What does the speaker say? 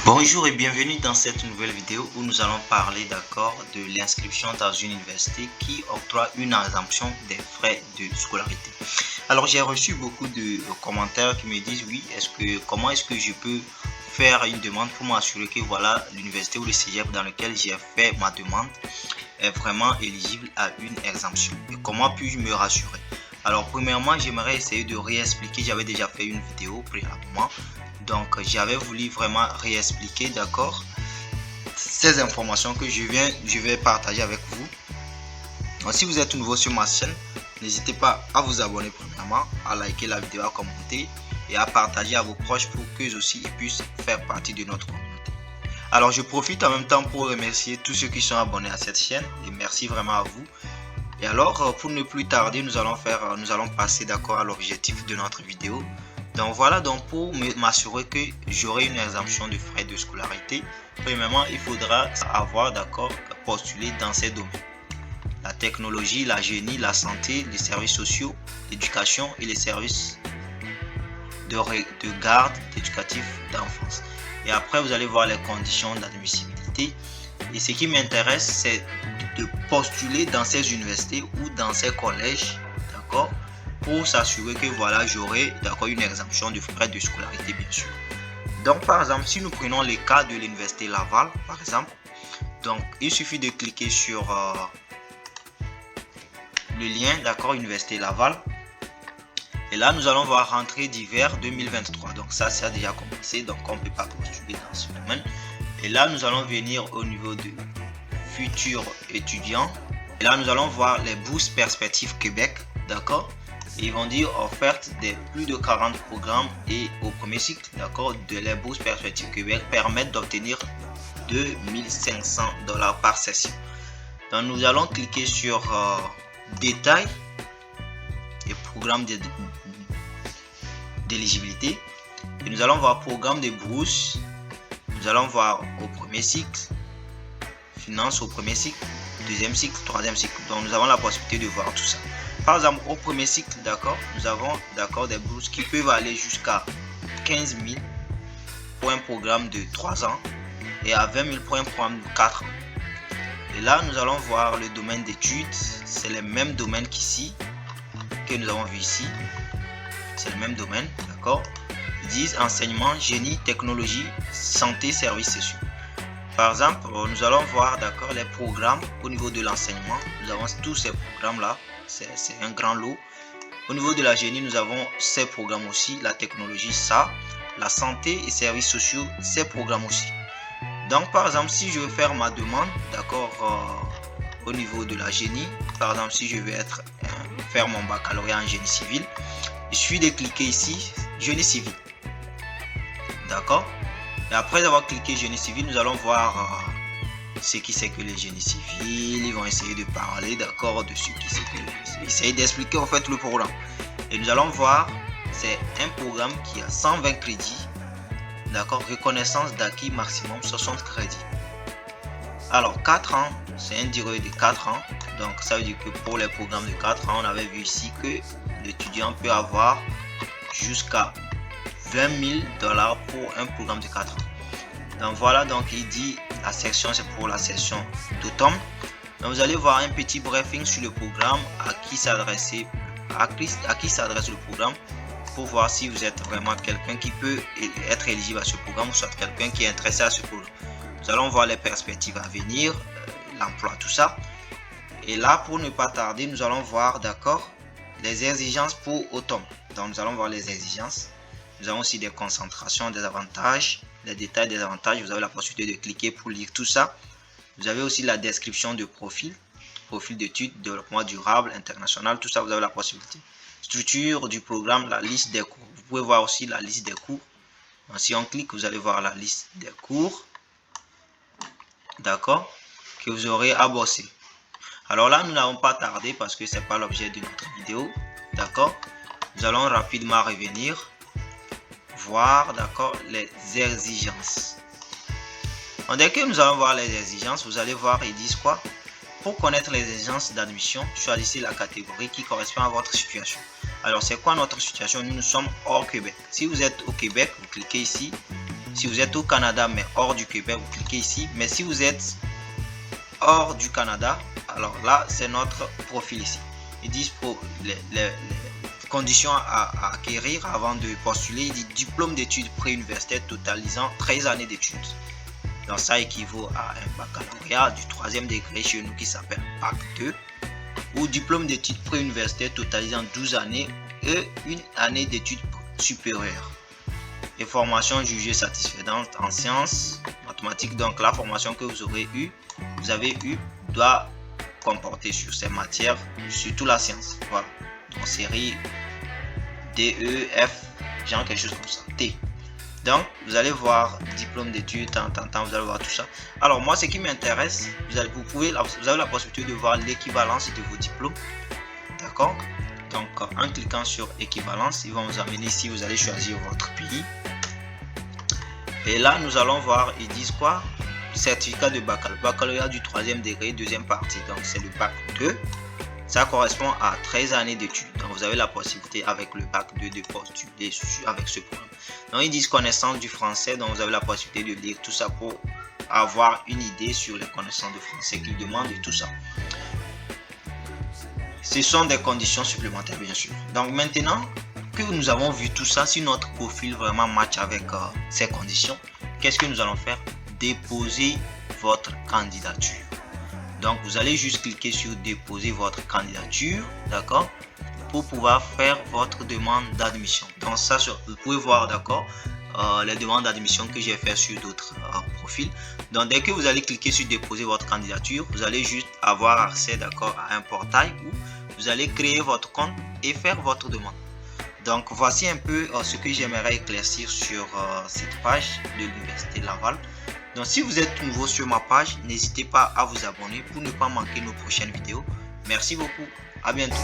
Bonjour et bienvenue dans cette nouvelle vidéo où nous allons parler de l'inscription dans une université qui octroie une exemption des frais de scolarité. Alors j'ai reçu beaucoup de commentaires qui me disent oui, comment est-ce que je peux faire une demande pour m'assurer que voilà l'université ou le cégep dans lequel j'ai fait ma demande est vraiment éligible à une exemption et comment puis-je me rassurer. Alors premièrement, j'aimerais essayer de réexpliquer, j'avais déjà fait une vidéo préalablement. Donc j'avais voulu vraiment réexpliquer ces informations que je vais partager avec vous. Donc, si vous êtes nouveau sur ma chaîne, n'hésitez pas à vous abonner premièrement, à liker la vidéo, à commenter et à partager à vos proches pour qu'eux aussi ils puissent faire partie de notre communauté. Alors je profite en même temps pour remercier tous ceux qui sont abonnés à cette chaîne et merci vraiment à vous. Et alors pour ne plus tarder, nous allons passer à l'objectif de notre vidéo. Donc voilà, donc pour m'assurer que j'aurai une exemption de frais de scolarité, premièrement, il faudra avoir postulé dans ces domaines. La technologie, la génie, la santé, les services sociaux, l'éducation et les services de garde éducatif d'enfance. Et après, vous allez voir les conditions d'admissibilité. Et ce qui m'intéresse, c'est de postuler dans ces universités ou dans ces collèges, d'accord, pour s'assurer que voilà j'aurai une exemption de frais de scolarité bien sûr. Donc par exemple, si nous prenons le cas de l'université Laval par exemple, donc il suffit de cliquer sur le lien université Laval et là nous allons voir rentrée d'hiver 2023. Donc ça a déjà commencé, donc on ne peut pas postuler dans ce domaine. Et là nous allons venir au niveau de futurs étudiants et là nous allons voir les bourses perspectives Québec, d'accord. Ils vont dire offerte des plus de 40 programmes et au premier cycle, de les bourses perspectives Québec permettent d'obtenir 2500 $ par session. Donc nous allons cliquer sur détails et programmes d'éligibilité et nous allons voir programme de bourse. Nous allons voir au premier cycle, finance au premier cycle, deuxième cycle, troisième cycle. Donc nous avons la possibilité de voir tout ça. Par exemple, au premier cycle, nous avons des bourses qui peuvent aller jusqu'à 15 000 pour un programme de 3 ans et à 20 000 pour un programme de 4 ans. Et là, nous allons voir le domaine d'études. C'est le même domaine qu'ici, que nous avons vu ici. C'est le même domaine, d'accord. Ils disent enseignement, génie, technologie, santé, services sociaux. Par exemple, nous allons voir les programmes au niveau de l'enseignement. Nous avons tous ces programmes-là. C'est un grand lot. Au niveau de la génie, nous avons ces programmes aussi. La technologie, ça. La santé et services sociaux, ces programmes aussi. Donc, par exemple, si je veux faire ma demande, au niveau de la génie, par exemple, si je veux faire mon baccalauréat en génie civil, il suffit de cliquer ici, génie civil. D'accord. Et après avoir cliqué génie civil, nous allons voir ce qui c'est que les génies civils. Ils vont essayer de parler de ce qui c'est que essayer d'expliquer en fait le programme. Et nous allons voir, c'est un programme qui a 120 crédits, reconnaissance d'acquis maximum 60 crédits. Alors 4 ans, c'est un durée de 4 ans. Donc ça veut dire que pour les programmes de 4 ans, on avait vu ici que l'étudiant peut avoir jusqu'à 20 000 $ pour un programme de 4 ans. Donc voilà, donc il dit la section c'est pour la session d'automne. Donc vous allez voir un petit briefing sur le programme, à qui s'adresse le programme, pour voir si vous êtes vraiment quelqu'un qui peut être éligible à ce programme ou soit quelqu'un qui est intéressé à ce programme. Nous allons voir les perspectives à venir, l'emploi, tout ça. Et là, pour ne pas tarder, nous allons voir les exigences pour automne. Donc nous allons voir les exigences. Nous avons aussi des concentrations, des avantages, les détails des avantages. Vous avez la possibilité de cliquer pour lire tout ça. Vous avez aussi la description de profil d'études, développement durable, international, tout ça, vous avez la possibilité. Structure du programme, la liste des cours. Vous pouvez voir aussi la liste des cours. Donc, si on clique, vous allez voir la liste des cours, que vous aurez à bosser. Alors là, nous n'avons pas tardé parce que ce n'est pas l'objet de notre vidéo, Nous allons rapidement revenir voir les exigences. Dès que nous allons voir les exigences, vous allez voir, ils disent quoi? Pour connaître les exigences d'admission, choisissez la catégorie qui correspond à votre situation. Alors c'est quoi notre situation? Nous sommes hors Québec. Si vous êtes au Québec, vous cliquez ici Si vous êtes au Canada mais hors du Québec, vous cliquez ici. Mais si vous êtes hors du Canada, alors là c'est notre profil ici. Ils disent pour les conditions à acquérir avant de postuler. Il dit diplôme d'études préuniversitaires totalisant 13 années d'études. Donc ça équivaut à un baccalauréat du 3e degré chez nous qui s'appelle Bac 2, ou diplôme d'études préuniversitaires totalisant 12 années et une année d'études supérieures. Les formations jugées satisfaisantes en sciences, mathématiques. Donc la formation que vous avez eu doit comporter sur ces matières, surtout la science. Voilà. Donc série D, E, F, genre quelque chose comme ça. T. Donc vous allez voir diplôme d'études, vous allez voir tout ça. Alors moi, ce qui m'intéresse, vous avez la possibilité de voir l'équivalence de vos diplômes. D'accord? Donc en cliquant sur équivalence, ils vont vous amener ici, vous allez choisir votre pays. Et là, nous allons voir, ils disent quoi? Certificat de baccalauréat du 3e degré, deuxième partie. Donc c'est le Bac 2. Ça correspond à 13 années d'études. Donc vous avez la possibilité avec le Bac 2 de postuler avec ce programme. Donc ils disent connaissance du français. Donc vous avez la possibilité de lire tout ça pour avoir une idée sur les connaissances de français qu'ils demandent et tout ça. Ce sont des conditions supplémentaires bien sûr. Donc maintenant que nous avons vu tout ça, si notre profil vraiment match avec ces conditions, qu'est-ce que nous allons faire? Déposer votre candidature. Donc vous allez juste cliquer sur déposer votre candidature, d'accord, pour pouvoir faire votre demande d'admission. Donc ça, vous pouvez voir, d'accord, les demandes d'admission que j'ai fait sur d'autres profils. Donc dès que vous allez cliquer sur déposer votre candidature, vous allez juste avoir accès, d'accord, à un portail où vous allez créer votre compte et faire votre demande. Donc voici un peu ce que j'aimerais éclaircir sur cette page de l'Université Laval. Donc si vous êtes nouveau sur ma page, n'hésitez pas à vous abonner pour ne pas manquer nos prochaines vidéos. Merci beaucoup, à bientôt.